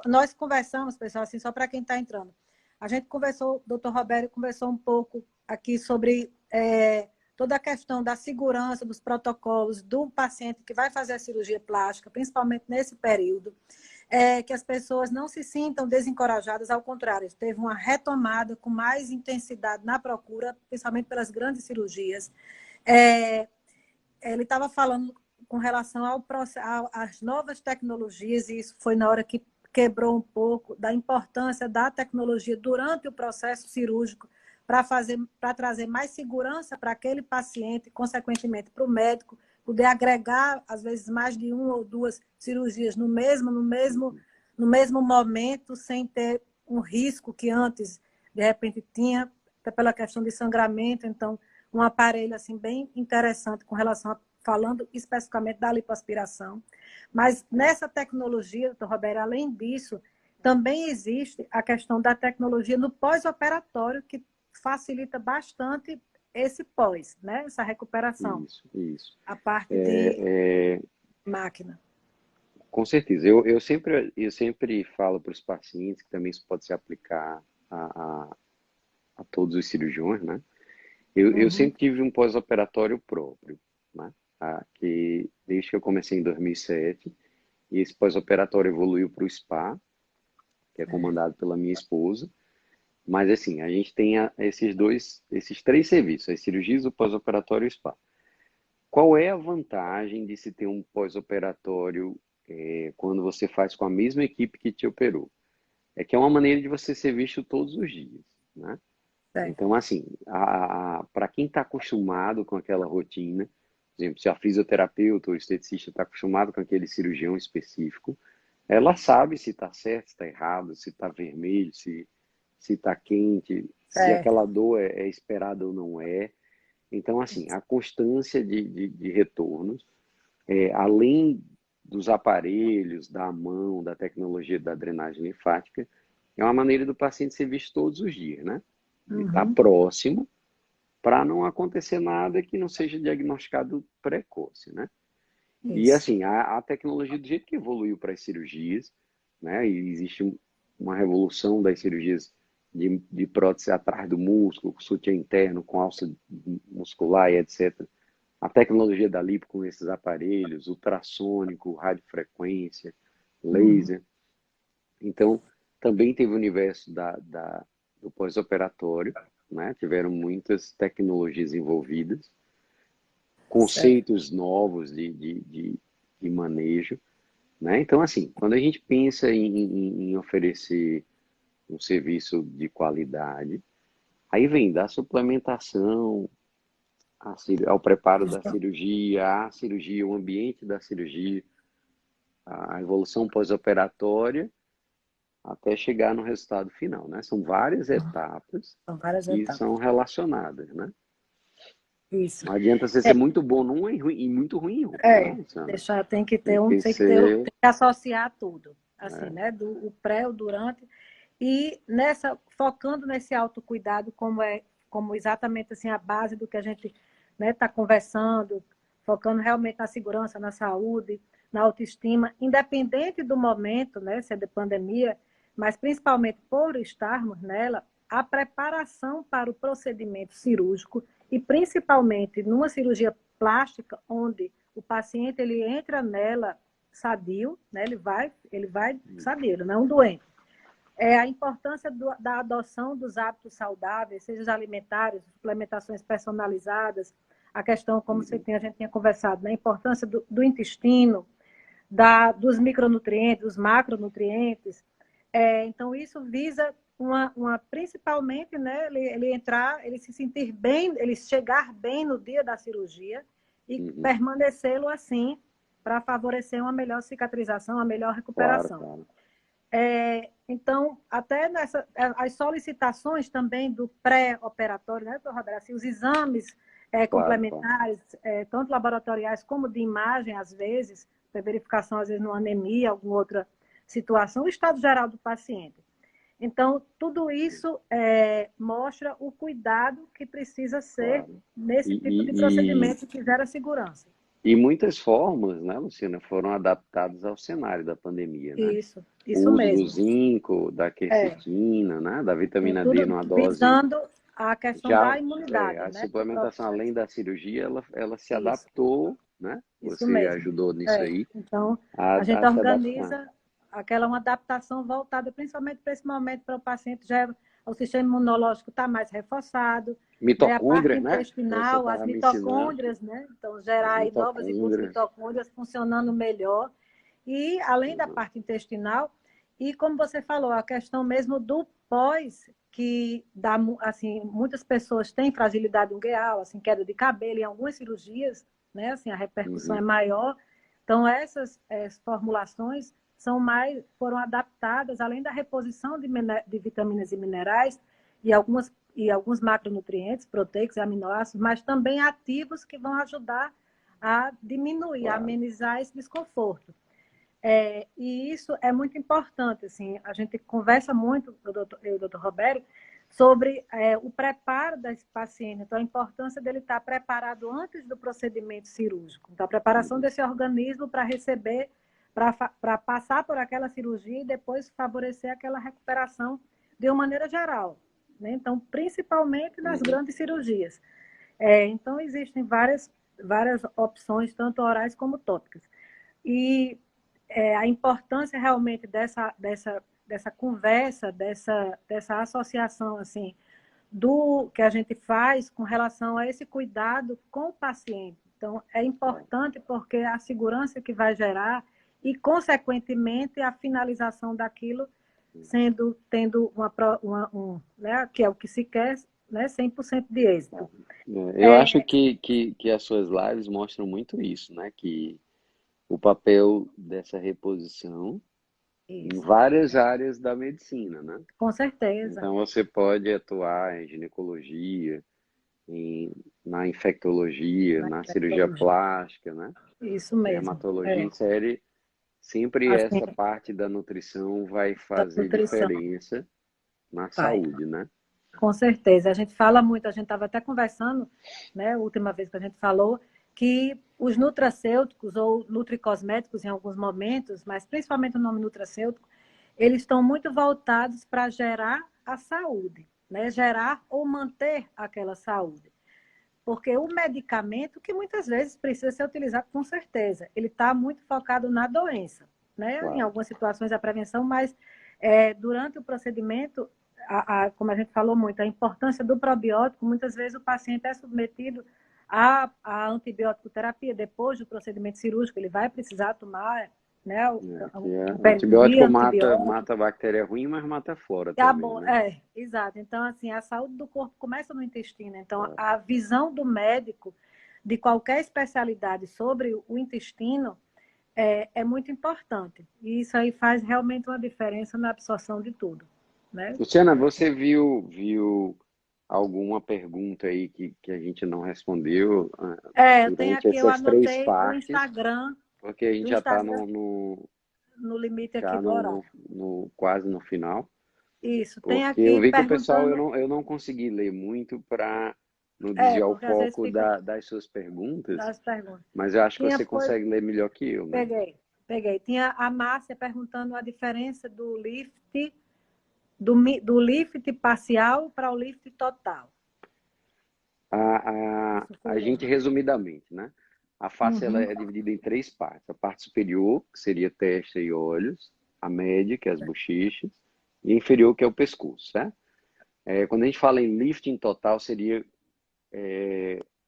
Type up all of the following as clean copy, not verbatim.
Nós conversamos, pessoal, assim, só para quem está entrando. A gente conversou, o doutor Roberto conversou um pouco aqui sobre toda a questão da segurança, dos protocolos do paciente que vai fazer a cirurgia plástica, principalmente nesse período, que as pessoas não se sintam desencorajadas, ao contrário, teve uma retomada com mais intensidade na procura, principalmente pelas grandes cirurgias. Ele estava falando com relação às novas tecnologias, e isso foi na hora que quebrou um pouco da importância da tecnologia durante o processo cirúrgico para trazer mais segurança para aquele paciente, consequentemente para o médico, poder agregar, às vezes, mais de uma ou duas cirurgias no mesmo momento, sem ter um risco que antes, de repente, tinha, até pela questão de sangramento. Então, um aparelho assim, bem interessante com relação a falando especificamente da lipoaspiração. Mas nessa tecnologia, doutor Roberto, além disso, também existe a questão da tecnologia no pós-operatório, que facilita bastante esse pós, né? Essa recuperação. Isso. A parte de máquina. Com certeza. Eu sempre falo para os pacientes que também isso pode se aplicar a todos os cirurgiões, né? Eu sempre tive um pós-operatório próprio, né? Que desde que eu comecei em 2007, e esse pós-operatório evoluiu para o SPA, que é comandado pela minha esposa. Mas assim, a gente tem esses três serviços, as cirurgias, o pós-operatório e o SPA. Qual é a vantagem de se ter um pós-operatório quando você faz com a mesma equipe que te operou? É que é uma maneira de você ser visto todos os dias, né? Então, assim, para quem está acostumado com aquela rotina, por exemplo, se a fisioterapeuta ou o esteticista está acostumado com aquele cirurgião específico, ela sabe se está certo, se está errado, se está vermelho, se está quente, se aquela dor é esperada ou não é. Então, assim, a constância de retornos, além dos aparelhos, da mão, da tecnologia da drenagem linfática, é uma maneira do paciente ser visto todos os dias, né? De estar próximo, para não acontecer nada que não seja diagnosticado precoce, né? Isso. E assim, a tecnologia do jeito que evoluiu para as cirurgias, né? E existe uma revolução das cirurgias de prótese atrás do músculo, com sutiã interno, com alça muscular e etc. A tecnologia da lipo com esses aparelhos, ultrassônico, radiofrequência, laser. Então, também teve o universo do pós-operatório, né? Tiveram muitas tecnologias envolvidas, conceitos novos de manejo, né? Então, assim, quando a gente pensa em oferecer um serviço de qualidade, aí vem da suplementação ao preparo da cirurgia, o ambiente da cirurgia, a evolução pós-operatória, até chegar no resultado final, né? São várias etapas que são relacionadas, né? Isso. Não adianta você ser muito bom num e muito ruim em outro, né? Tem que associar tudo, assim, né? O pré, o durante, e focando nesse autocuidado, como exatamente assim, a base do que a gente está conversando, focando realmente na segurança, na saúde, na autoestima, independente do momento, né? Se é de pandemia, mas principalmente por estarmos nela, a preparação para o procedimento cirúrgico, e principalmente numa cirurgia plástica, onde o paciente ele entra nela sadio, né? ele vai sadio, ele não é um doente. A importância da adoção dos hábitos saudáveis, seja alimentares, suplementações personalizadas, a questão, como a gente tinha conversado, né? A importância do intestino, dos micronutrientes, dos macronutrientes. Então, isso visa principalmente, né, ele se sentir bem, ele chegar bem no dia da cirurgia e permanecê-lo assim, para favorecer uma melhor cicatrização, uma melhor recuperação. Claro. Então, até as solicitações também do pré-operatório, né, doutor Roberto? Assim, os exames complementares, tanto laboratoriais como de imagem, às vezes, para verificação, às vezes, numa anemia, alguma outra situação, o estado geral do paciente. Então, tudo isso mostra o cuidado que precisa ser nesse tipo de procedimento que gera segurança. E muitas formas, né, Luciana, foram adaptadas ao cenário da pandemia, né? Isso O uso do mesmo. zinco, da É, quercetina, né, da vitamina D tudo numa dose visando a questão já, da imunidade, a né? Do próprio. suplementação além da cirurgia, ela se Isso, adaptou, né? isso Você mesmo. ajudou nisso É, aí então, a gente a se adaptar. organiza aquela uma adaptação voltada principalmente para esse momento, para o paciente já o sistema imunológico está mais reforçado, né? A parte Mitocôndrias, né? Você intestinal, as estava me ensinando, mitocôndrias, né? Então, as gerar aí novas e boas mitocôndrias. mitocôndrias funcionando melhor. E além da Uhum. parte intestinal, e como você falou, a questão mesmo do pós, que dá, assim, muitas pessoas têm fragilidade ungueal, assim, queda de cabelo em algumas cirurgias, né? Assim, a repercussão é Uhum. maior. Então, essas formulações foram adaptadas, além da reposição de vitaminas e minerais e alguns macronutrientes, proteicos e aminoácidos, mas também ativos que vão ajudar a diminuir, a Claro. amenizar esse desconforto. E isso é muito importante, assim, a gente conversa muito, eu e o doutor Roberto, sobre o preparo desse paciente, então a importância dele estar preparado antes do procedimento cirúrgico, então a preparação Uhum. desse organismo para receber, para passar por aquela cirurgia e depois favorecer aquela recuperação de uma maneira geral, né? Então, principalmente nas Uhum. grandes cirurgias. Então, existem várias opções, tanto orais como tópicas. E a importância realmente dessa conversa, dessa associação, assim, do que a gente faz com relação a esse cuidado com o paciente. Então, é importante porque a segurança que vai gerar e, consequentemente, a finalização daquilo tendo né, que é o que se quer, né, 100% de êxito. Eu acho que as suas lives mostram muito isso, né? Que o papel dessa reposição em Isso, várias áreas da medicina, né? com certeza. Então você pode atuar em ginecologia, na infectologia, Na na cirurgia tecnologia. plástica, né? Isso mesmo. Dermatologia, insere sempre Assim, essa parte da nutrição vai da fazer nutrição. diferença na Vai. saúde, né? Com certeza. A gente fala muito, a gente estava até conversando, né, a última vez que a gente falou, que os nutracêuticos ou nutricosméticos em alguns momentos, mas principalmente o nome nutracêutico, eles estão muito voltados para gerar a saúde, né? Gerar ou manter aquela saúde. Porque o medicamento, que muitas vezes precisa ser utilizado com certeza, ele está muito focado na doença, né? Em Claro. algumas situações a prevenção, mas durante o procedimento, como a gente falou muito, a importância do probiótico, muitas vezes o paciente é submetido à antibiótico terapia depois do procedimento cirúrgico, ele vai precisar tomar, né, um período de Antibiótico mata, antibiótico. mata a bactéria ruim, mas mata fora também, né? Exato. Então, assim, a saúde do corpo começa no intestino. Então, É. a visão do médico de qualquer especialidade sobre o intestino é muito importante. E isso aí faz realmente uma diferença na absorção de tudo, né? Luciana, você viu alguma pergunta aí que a gente não respondeu Eu tenho durante aqui, eu essas três anotei partes? Porque a gente do já está Instagram no limite aqui já do horário. quase no final. Isso, tem Porque eu aqui vi que o pessoal, perguntando, eu não consegui ler muito para não desviar o porque às vezes foco fica das suas perguntas, das perguntas. mas eu acho que Tinha, você foi, consegue ler melhor que eu, né? peguei. Tinha a Márcia perguntando a diferença do lift do lift parcial para o lift total. Isso A foi gente, uma. resumidamente, né? A face ela Uhum. é dividida em três partes. A parte superior, que seria testa e olhos, a média, que é as bochechas, e a inferior, que é o pescoço, certo? Quando a gente fala em lifting total, seria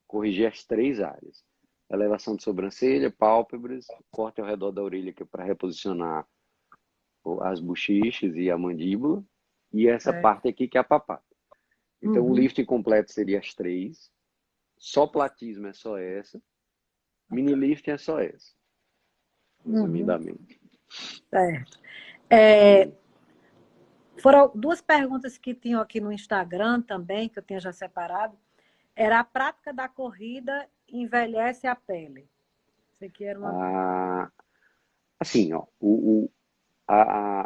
corrigir as três áreas. Elevação de sobrancelha, pálpebras, corte ao redor da orelha, que é para reposicionar as bochechas e a mandíbula, e essa parte aqui, que é a papada. Então, o Uhum. lifting completo seria as três, só platismo é só essa, mini lifting é só essa, Uhum. resumidamente. Certo. É, foram duas perguntas que tinham aqui no Instagram também, que eu tinha já separado. Era a prática da corrida envelhece a pele. Isso aqui era uma. Ah, assim, ó,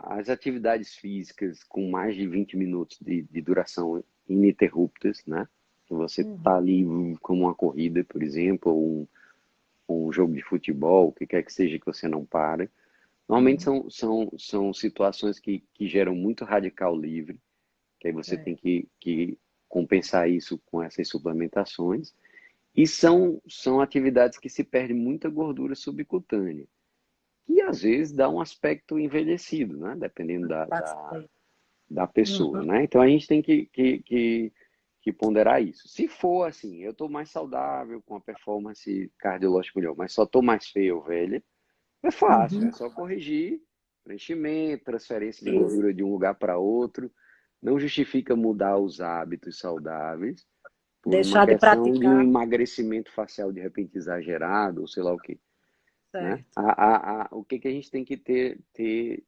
as atividades físicas com mais de 20 minutos de duração ininterruptas, né? Que você está Uhum. ali como uma corrida, por exemplo, ou com um jogo de futebol, o que quer que seja que você não para. Normalmente são situações que geram muito radical livre, que aí você tem que compensar isso com essas suplementações. E são atividades que se perde muita gordura subcutânea, que às vezes dá um aspecto envelhecido, né? Dependendo da pessoa, né? Então a gente tem que ponderar isso. Se for assim, eu estou mais saudável, com a performance cardiológica melhor, mas só estou mais feio ou velha, é fácil, é só corrigir preenchimento, transferência de gordura de um lugar para outro. Não justifica mudar os hábitos saudáveis por uma Deixar de questão de um praticar. emagrecimento facial de repente exagerado, ou sei lá o quê, né? Certo. O que a gente tem que ter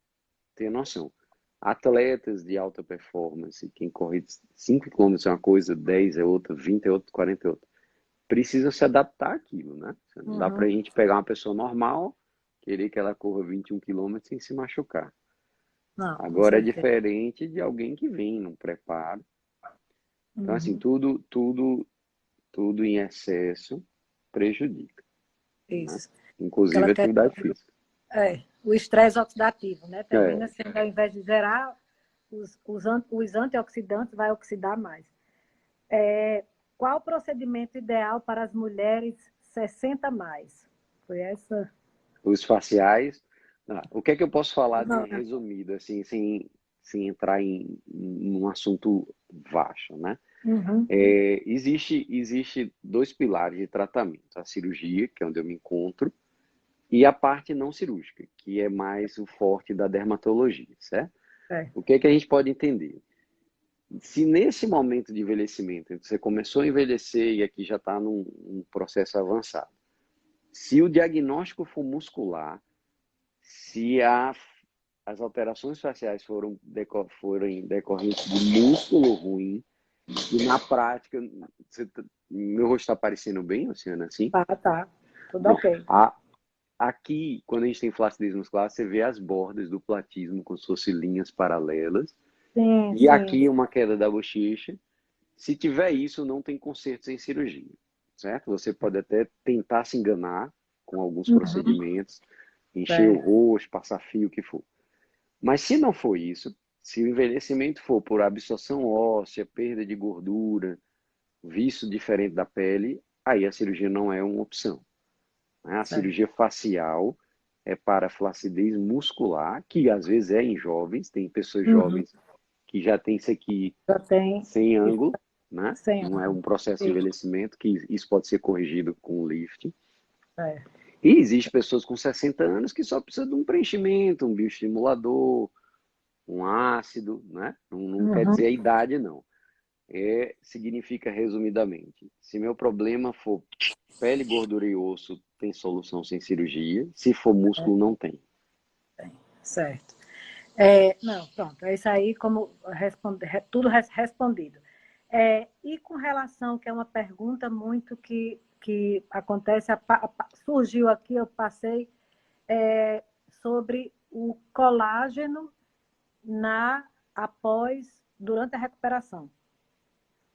noção? Atletas de alta performance, quem corre 5 quilômetros é uma coisa, 10 é outra, 20 é outra, 40 é outra. Precisa se adaptar àquilo, né? Não dá pra gente pegar uma pessoa normal, querer que ela corra 21 quilômetros sem se machucar. Não, com Agora é certeza. diferente de alguém que vem num preparo. Então, assim, tudo em excesso prejudica, né? Isso. Inclusive Aquela a questão atividade física. o estresse oxidativo, né? Termina É, sendo, ao invés de zerar, os antioxidantes vai oxidar mais. Qual o procedimento ideal para as mulheres 60 mais? Foi essa? os faciais. O que é que eu posso falar de Não, resumido, assim, sem entrar em um assunto vasto, né? uhum, Existe dois pilares de tratamento: a cirurgia, que é onde eu me encontro, e a parte não cirúrgica, que é mais o forte da dermatologia, certo? O que é que a gente pode entender? Se nesse momento de envelhecimento, você começou a envelhecer e aqui já está num processo avançado, se o diagnóstico for muscular, se as alterações faciais forem decorrentes de músculo ruim, e na prática, meu rosto está parecendo bem, Luciana, assim? tá. Tudo Pronto. ok. Aqui, quando a gente tem flacidez muscular, você vê as bordas do platismo com suas linhas paralelas. Sim, E sim. aqui uma queda da bochecha. Se tiver isso, não tem conserto sem cirurgia, certo? Você pode até tentar se enganar com alguns Uhum, procedimentos, encher o certo. rosto, passar fio, o que for. Mas se não for isso, se o envelhecimento for por absorção óssea, perda de gordura, vício diferente da pele, aí a cirurgia não é uma opção, né? A Certo. cirurgia facial é para flacidez muscular, que às vezes é em jovens, tem pessoas Uhum, jovens que já tem isso aqui já tem sem ângulo, né? sem Não é um ângulo. processo de Isso, envelhecimento, que isso pode ser corrigido com lifting. é. E existe pessoas com 60 anos que só precisam de um preenchimento, um bioestimulador, um ácido, né? Não quer Uhum, dizer a idade, não. Significa, resumidamente, se meu problema for pele, gordura e osso, tem solução sem cirurgia. Se for músculo, não tem. certo. Não, pronto, é isso aí, como tudo respondido. E com relação, que é uma pergunta muito que acontece, surgiu aqui, eu passei, sobre o colágeno durante a recuperação.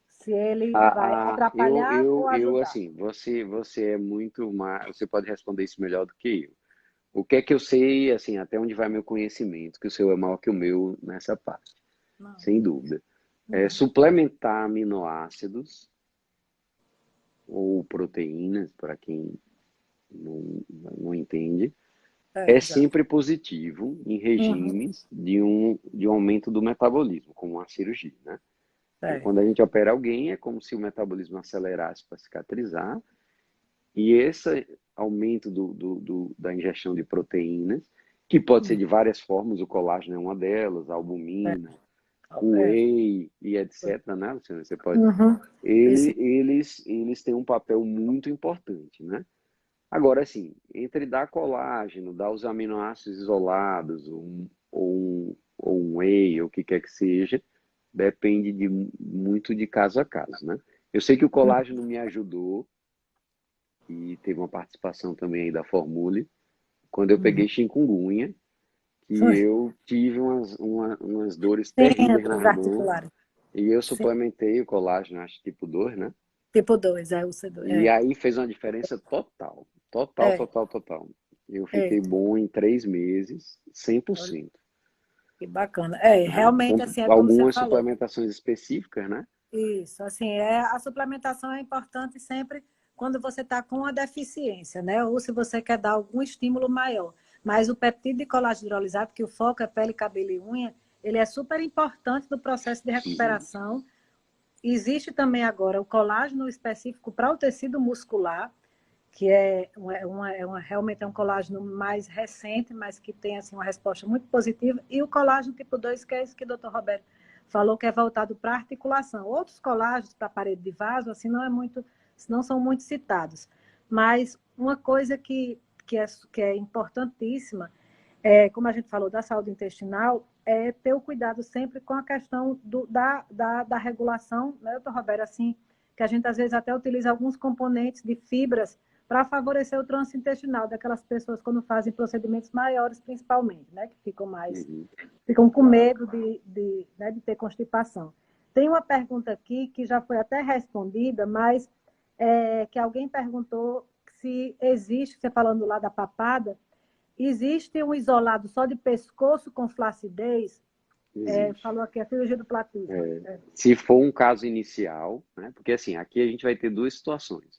Se ele vai atrapalhar ou ajudar. Assim, você é muito mais, você pode responder isso melhor do que eu. O que é que eu sei, assim, até onde vai meu conhecimento, que o seu é maior que o meu nessa parte, Não. sem dúvida. Uhum. Suplementar aminoácidos ou proteínas, para quem não entende, é Exato. sempre positivo em Uhum. regimes de um aumento do metabolismo, como a cirurgia, né? Então, É. quando a gente opera alguém, é como se o metabolismo acelerasse para cicatrizar, e esse aumento da ingestão de proteínas, que pode ser Uhum. de várias formas, o colágeno é uma delas, a albumina, o É. whey e etc, né, Luciana? Você pode... Uhum. Esse, Eles têm um papel muito importante, né? Agora, assim, entre dar colágeno, dar os aminoácidos isolados, ou um whey, ou o que quer que seja, depende muito de caso a caso, né? Eu sei que o colágeno me ajudou, e teve uma participação também aí da Formule, quando eu uhum. peguei chikungunya, que eu tive umas dores Sim, terríveis os nas mãos, articulares. e eu Sim. suplementei o colágeno, acho tipo 2, né? Tipo 2 o C2. E aí fez uma diferença total. Total, É, total, total. Eu fiquei é. bom em 3 meses, Olha, 100%. que bacana. É, Né? realmente, Com assim, é como você algumas falou. suplementações específicas, né? Isso, assim, a suplementação é importante sempre quando você está com uma deficiência, né? Ou se você quer dar algum estímulo maior. Mas o peptídeo de colágeno hidrolisado, que o foco é pele, cabelo e unha, ele é super importante no processo de Uhum. recuperação. Existe também agora o colágeno específico para o tecido muscular, que realmente é um colágeno mais recente, mas que tem assim, uma resposta muito positiva, e o colágeno tipo 2 que é esse que o doutor Roberto falou, que é voltado para articulação. Outros colágenos para parede de vaso, assim, não são muito citados. Mas uma coisa que é importantíssima, como a gente falou da saúde intestinal, é ter o cuidado sempre com a questão da regulação, né, doutor Roberto, assim, que a gente às vezes até utiliza alguns componentes de fibras para favorecer o trânsito intestinal daquelas pessoas quando fazem procedimentos maiores, principalmente, né, que Uhum. ficam com medo né, de ter constipação. Tem uma pergunta aqui que já foi até respondida, mas que alguém perguntou se existe, você falando lá da papada, existe um isolado só de pescoço com flacidez? Existe. Falou aqui a cirurgia do platismo. Se for um caso inicial, né? Porque assim, aqui a gente vai ter duas situações.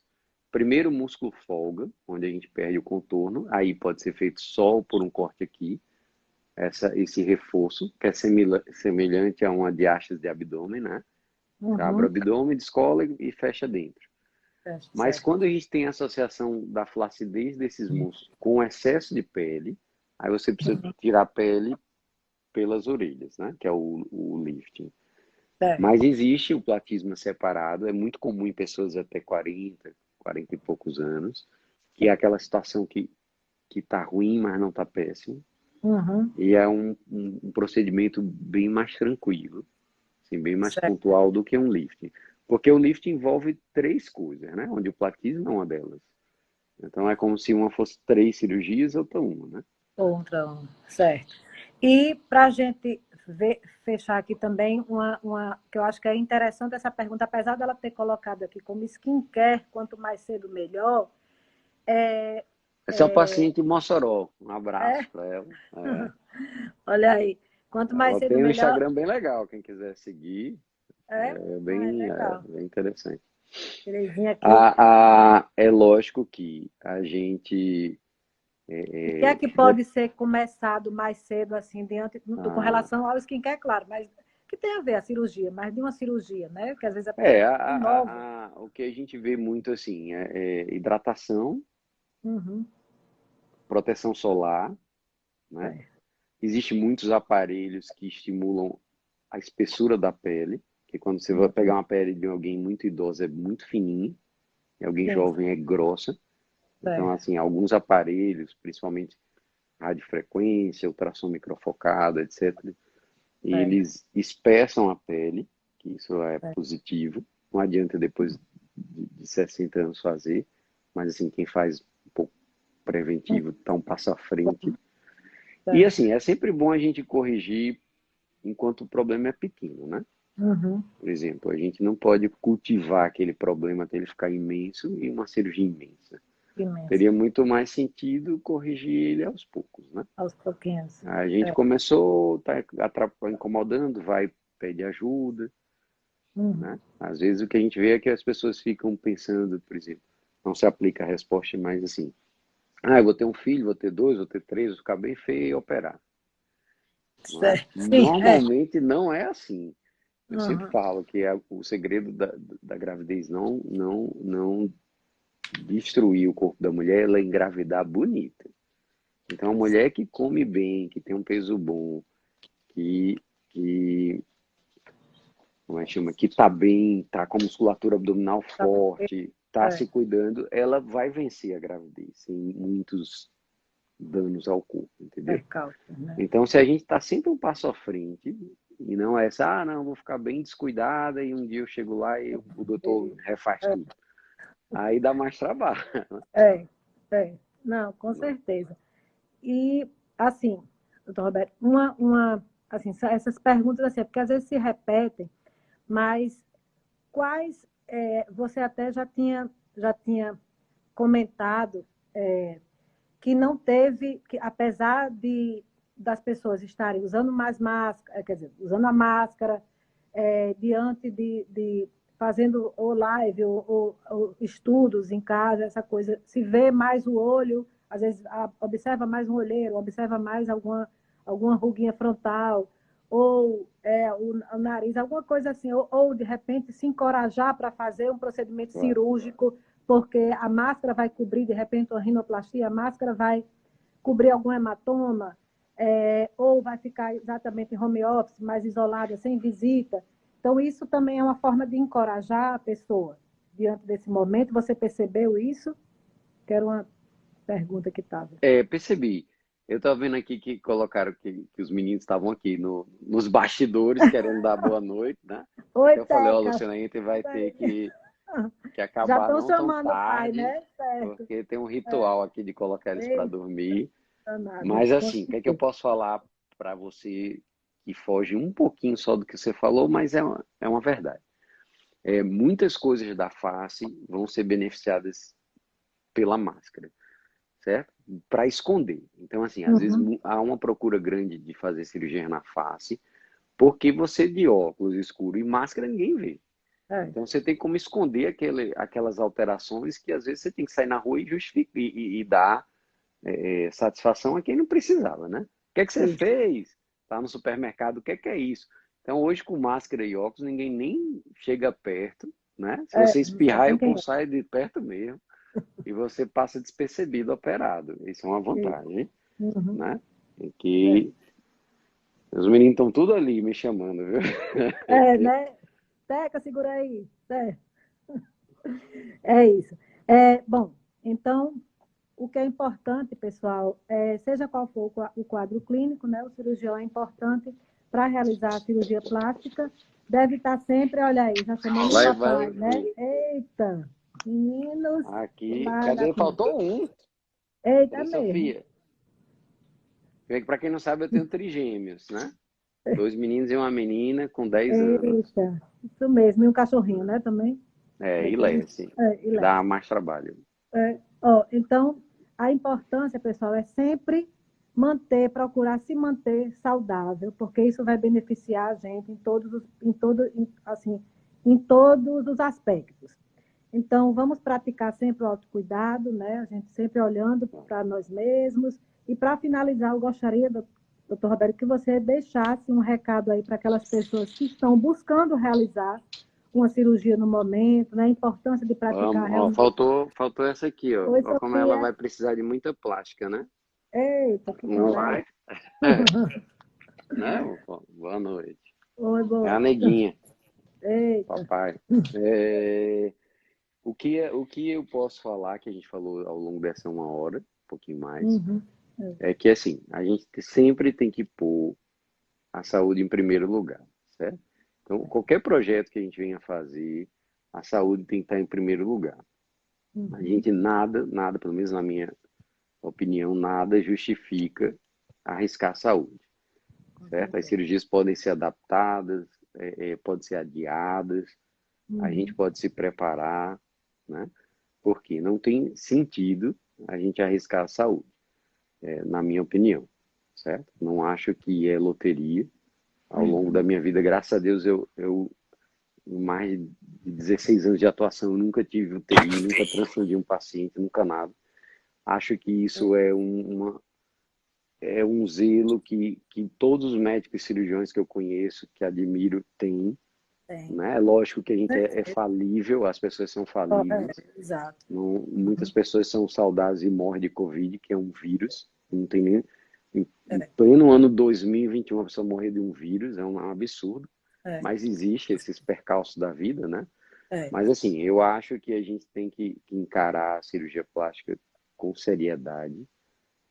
Primeiro, o músculo folga, onde a gente perde o contorno, aí pode ser feito só por um corte aqui, esse reforço, que é semelhante a uma diástase de abdômen, né? Você abre o Uhum. abdômen, descola e fecha dentro. Mas Certo. quando a gente tem a associação da flacidez desses músculos com excesso de pele, aí você precisa tirar a pele pelas orelhas, né? Que é o lifting. Certo. Mas existe o platismo separado, é muito comum em pessoas até 40 e poucos anos, que é aquela situação que tá ruim, mas não tá péssimo. Uhum. E é um procedimento bem mais tranquilo, assim, bem mais Certo. pontual do que um lifting. Porque o lifting envolve três coisas, né? Onde o platismo é uma delas. Então é como se uma fosse 3 cirurgias, outra uma, né? Outra, certo. E para a gente fechar aqui também, que eu acho que é interessante essa pergunta, apesar dela ter colocado aqui como skincare, quanto mais cedo melhor, é, Essa é o paciente Mossoró. Um abraço é, para ela. É. olha aí, quanto mais Ela cedo tem um melhor, Instagram bem legal, quem quiser seguir. é legal. Bem interessante. Terezinha aqui. É lógico que a gente. O que é que pode ser começado mais cedo, assim, com A, relação ao skincare, claro, mas que tem a ver a cirurgia, mas de uma cirurgia, né? Que às vezes a pessoa é, é nova. o que a gente vê muito assim é hidratação, Uhum. proteção solar, né? Certo. Existem muitos aparelhos que estimulam a espessura da pele, que quando você vai Uhum. pegar uma pele de alguém muito idoso é muito fininha, e alguém Sim, jovem é grossa. Então, certo. assim, alguns aparelhos, principalmente radiofrequência, ultrassom microfocado, etc., Certo. eles espessam a pele, que isso é Certo. positivo. Não adianta depois de 60 anos fazer, mas assim, quem faz um pouco preventivo está um passo à frente. E Certo. assim, é sempre bom a gente corrigir enquanto o problema é pequeno, né? Uhum. Por exemplo, a gente não pode cultivar aquele problema até ele ficar imenso e uma cirurgia imensa. Imenso. Teria muito mais sentido corrigir ele aos poucos, né? Aos pouquinhos. A gente É. começou, tá incomodando, vai pedir ajuda, Uhum. né? Às vezes o que a gente vê é que as pessoas ficam pensando, por exemplo, não se aplica a resposta mais assim, eu vou ter um filho, vou ter dois, vou ter três, vou ficar bem feio e operar, não é? Certo. Sim, Normalmente não é assim. Eu sempre Uhum. falo que o segredo da gravidez não destruir o corpo da mulher, ela engravidar bonita. Então, a mulher que come bem, que tem um peso bom, que como é que chama, que tá bem, tá com a musculatura abdominal Tá bom. forte, tá É, se cuidando, ela vai vencer a gravidez sem muitos danos ao corpo, entendeu? percalço, né? Então, se a gente tá sempre um passo à frente, e não é essa, não, vou ficar bem descuidada e um dia eu chego lá e o doutor refaz tudo. Aí dá mais trabalho. É, não, com certeza. E, assim, doutor Roberto, assim, essas perguntas, assim, é porque às vezes se repetem, mas você até já tinha comentado que não teve, que apesar das pessoas estarem usando mais máscara, quer dizer, usando a máscara, diante fazendo ou live ou estudos em casa, essa coisa, se vê mais o olho, às vezes observa mais um olheiro, observa mais alguma ruguinha frontal, ou o nariz, alguma coisa assim, ou de repente se encorajar para fazer um procedimento cirúrgico, porque a máscara vai cobrir, de repente, uma rinoplastia, a máscara vai cobrir algum hematoma, ou vai ficar exatamente em home office, mais isolada, sem visita. Então, isso também é uma forma de encorajar a pessoa diante desse momento. Você percebeu isso? Que era uma pergunta que estava. Percebi. Eu estava vendo aqui que colocaram que os meninos estavam aqui nos bastidores querendo dar boa noite, né? Oi, Até eu falei, ó, Teca. Luciana, a gente vai ter que Já acabar estão não tão chamando o pai, tarde, né? Certo. porque tem um ritual aqui de colocar eles para Eita, dormir. danado. Mas assim, o que é que eu posso falar para você que foge um pouquinho só do que você falou, mas é uma verdade. Muitas coisas da face vão ser beneficiadas pela máscara, certo? Para esconder. Então, assim, às vezes Uhum. há uma procura grande de fazer cirurgia na face, porque você de óculos escuro e máscara ninguém vê. Então você tem como esconder aquelas alterações que às vezes você tem que sair na rua e justificar e dar satisfação a quem não precisava, né? O que é que você Isso. fez? Tá no supermercado, o que é isso? Então hoje com máscara e óculos ninguém nem chega perto, né? Se você Não sabe espirrar, nem o quem povo sai de perto mesmo e você passa despercebido operado. Isso é uma é. Isso. vantagem, Uhum. né? E que os meninos estão tudo ali me chamando, viu? Né? Teca, segura aí. É isso. Bom, então, o que é importante, pessoal, seja qual for o quadro clínico, né, o cirurgião é importante para realizar a cirurgia plástica, deve estar sempre, olha aí, já chamando o papai, Vai. né? Eita, meninos, Aqui, lá da cadê? conta. Faltou um. Eita Cadê mesmo. Sofia? Para quem não sabe, eu tenho trigêmeos, né? 2 meninos e uma menina com 10 anos. Eita, isso mesmo. E um cachorrinho, né, também? E Leste, que Ilé. dá mais trabalho. Então, a importância, pessoal, é sempre procurar se manter saudável, porque isso vai beneficiar a gente em todos os aspectos. Então, vamos praticar sempre o autocuidado, né? A gente sempre olhando para nós mesmos. E para finalizar, eu gostaria, doutor Roberto, que você deixasse um recado aí para aquelas pessoas que estão buscando realizar uma cirurgia no momento, né? A importância de praticar Vamos, ó, realmente. faltou essa aqui, ó. Oi, Olha como ela Sofia. vai precisar de muita plástica, né? Eita, que Não conversa. vai? Né? Boa noite. Oi, É boa. a neguinha, Eita. papai. O que eu posso falar, que a gente falou ao longo dessa 1 hora, um pouquinho mais, Uhum. é que assim, a gente sempre tem que pôr a saúde em primeiro lugar, certo? Então, qualquer projeto que a gente venha fazer, a saúde tem que estar em primeiro lugar. A Uhum. gente nada, pelo menos na minha opinião, nada justifica arriscar a saúde, Com certo? As certeza. cirurgias podem ser adaptadas, podem ser adiadas, a gente Uhum. pode se preparar, né? Porque não tem sentido a gente arriscar a saúde, na minha opinião, certo? Não acho que é loteria. Ao longo da Uhum. minha vida, graças a Deus, eu em mais de 16 anos de atuação, eu nunca tive UTI, nunca transfundi um paciente, nunca nada. Acho que isso é um zelo que todos os médicos e cirurgiões que eu conheço, que admiro, têm. Tem. Né? É lógico que a gente é Certeza. falível, as pessoas são falíveis. Exato. Não, muitas Uhum. pessoas são saudáveis e morrem de Covid, que é um vírus. Não tem nem. Em É, pleno ano 2021, uma pessoa morrer de um vírus é um absurdo. é, Mas existe esses percalços da vida, né? é. Mas assim, eu acho que a gente tem que encarar a cirurgia plástica com seriedade.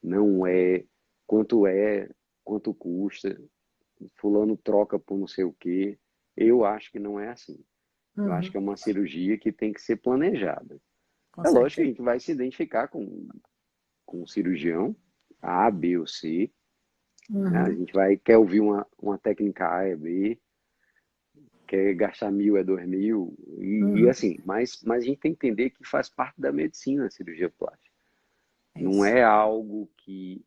Não é, quanto custa, fulano troca por não sei o quê. Eu acho que não é assim. Eu acho Uhum. que é uma cirurgia que tem que ser planejada. Com É lógico que a certeza. gente vai se identificar com o cirurgião, A, B ou C, né? A Uhum. gente quer ouvir uma técnica A e B, quer gastar 1.000 é 2.000, e Uhum. assim, mas a gente tem que entender que faz parte da medicina a cirurgia plástica. Não é algo que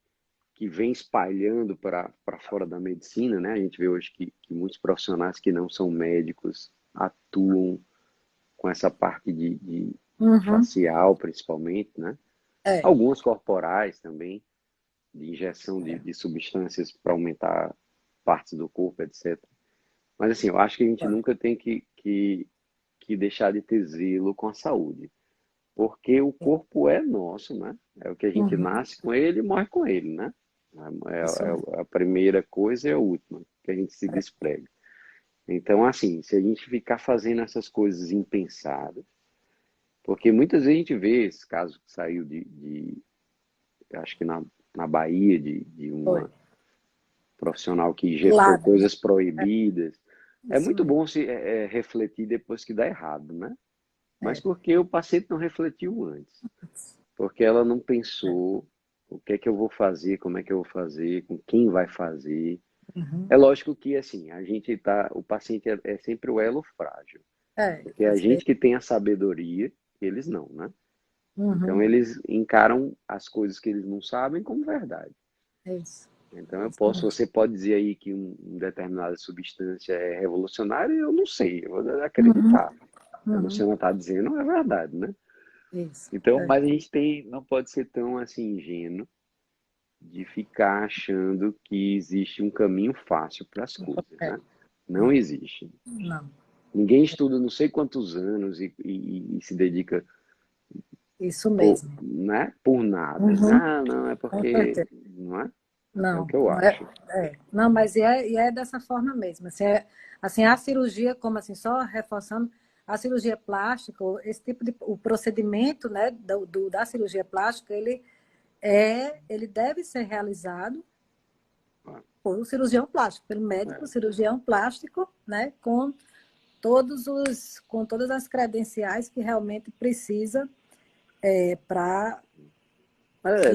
vem espalhando para fora da medicina, né? A gente vê hoje que muitos profissionais que não são médicos atuam com essa parte de facial, principalmente, né? Alguns corporais também, de injeção de substâncias para aumentar partes do corpo, etc. Mas, assim, eu acho que a gente nunca tem que deixar de ter zelo com a saúde. Porque o corpo é nosso, né? É o que a gente nasce com ele e morre com ele, né? É a primeira coisa e a última que a gente se desprega. Então, assim, se a gente ficar fazendo essas coisas impensadas, porque muitas vezes a gente vê esse caso que saiu acho que na Bahia, de uma profissional que injetou coisas proibidas. É muito bom se refletir depois que dá errado, né? Mas porque o paciente não refletiu antes. Porque ela não pensou o que é que eu vou fazer, como é que eu vou fazer, com quem vai fazer. É lógico que, assim, o paciente é sempre o elo frágil. Porque a gente que tem a sabedoria, eles não, né? Então, eles encaram as coisas que eles não sabem como verdade. Então, você pode dizer aí que uma determinada substância é revolucionária, eu não sei, eu vou acreditar. A Luciana está dizendo, é verdade, né? Então, mas a gente não pode ser tão assim ingênuo de ficar achando que existe um caminho fácil para as coisas, né? Não existe. Não. Ninguém estuda não sei quantos anos e se dedica Isso mesmo. Né? Por nada. Não, é porque. Não é? É o Não, que eu acho. Não, mas é dessa forma mesmo. Assim, a cirurgia, como assim, só reforçando, a cirurgia plástica, esse tipo de o procedimento, né, da cirurgia plástica, ele deve ser realizado por um cirurgião plástico, pelo médico cirurgião plástico, né, com todas as credenciais que realmente precisa para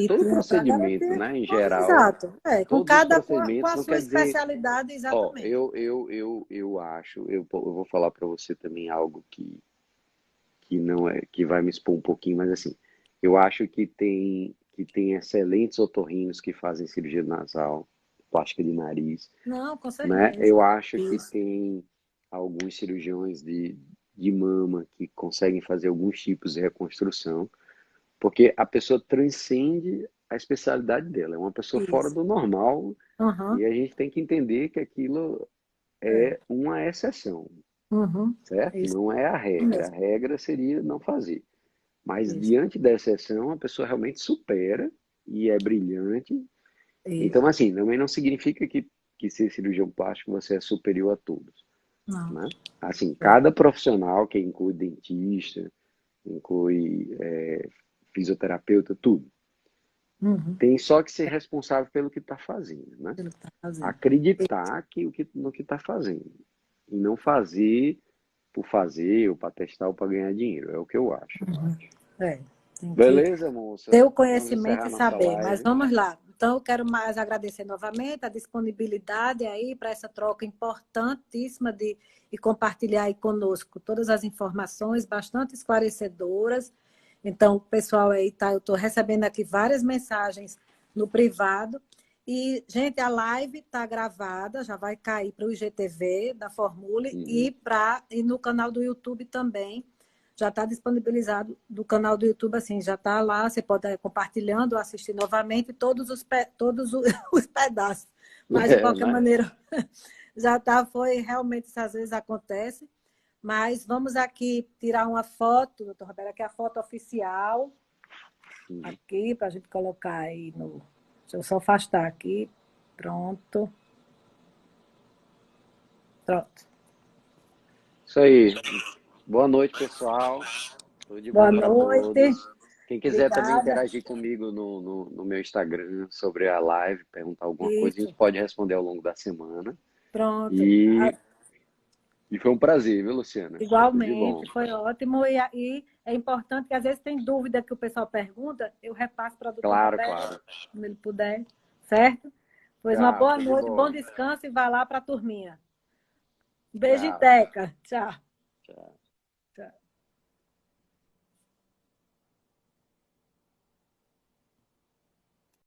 Todo procedimento, né, em geral, exato. todos os Com procedimentos a não sua quer dizer. especialidade, Ó, exatamente. eu acho, eu vou falar para você também algo que não é, que vai me expor um pouquinho, mas assim, eu acho que tem excelentes otorrinos que fazem cirurgia nasal, plástica de nariz, Não, com né? certeza. Eu acho que Isso. tem alguns cirurgiões de mama que conseguem fazer alguns tipos de reconstrução, porque a pessoa transcende a especialidade dela, é uma pessoa fora Isso. do normal Uhum. e a gente tem que entender que aquilo é uma exceção, Uhum. certo? Isso Não é a regra. A mesmo. regra seria não fazer. Mas Isso. diante da exceção, a pessoa realmente supera e é brilhante. Isso. Então, assim, também não significa que ser cirurgião plástico você é superior a todos, Não. né? Assim, cada profissional, que inclui dentista, inclui fisioterapeuta, tudo, Uhum. tem só que ser responsável pelo que está fazendo, né? Ele está fazendo. Acreditar no que está fazendo. E não fazer por fazer, ou para testar, ou para ganhar dinheiro. É o que eu acho. Tem que Beleza, moça? ter o Vamos conhecimento encerrar e nossa saber. Mas live. vamos lá. Então, eu quero mais agradecer novamente a disponibilidade aí para essa troca importantíssima e compartilhar aí conosco todas as informações bastante esclarecedoras. Então, o pessoal aí tá, eu estou recebendo aqui várias mensagens no privado. E, gente, a live está gravada, já vai cair para o IGTV da Formule e no canal do YouTube também. Já está disponibilizado do canal do YouTube, assim, já está lá, você pode ir compartilhando, assistir novamente todos os pedaços. Mas, de qualquer Né? maneira, já está, realmente, isso às vezes acontece. Mas vamos aqui tirar uma foto, doutor Roberto, aqui é a foto oficial, aqui, para a gente colocar aí no... Deixa eu só afastar aqui. Pronto. Pronto. Isso aí. Boa noite, pessoal. Tudo de Boa bom para noite. todos. Quem quiser também Obrigada. interagir comigo no meu Instagram sobre a live, perguntar alguma coisa, a gente Isso. pode responder ao longo da semana. Pronto. E foi um prazer, viu, Luciana? Tudo de Igualmente, bom. foi ótimo. E é importante que às vezes tem dúvida que o pessoal pergunta, eu repasso para o doutor Claro, Roberto, claro. quando ele puder, certo? Pois uma Tchau, boa show de noite, bom bola. descanso e vá lá para a turminha. Beijo e Tchau. teca. Tchau. Tchau.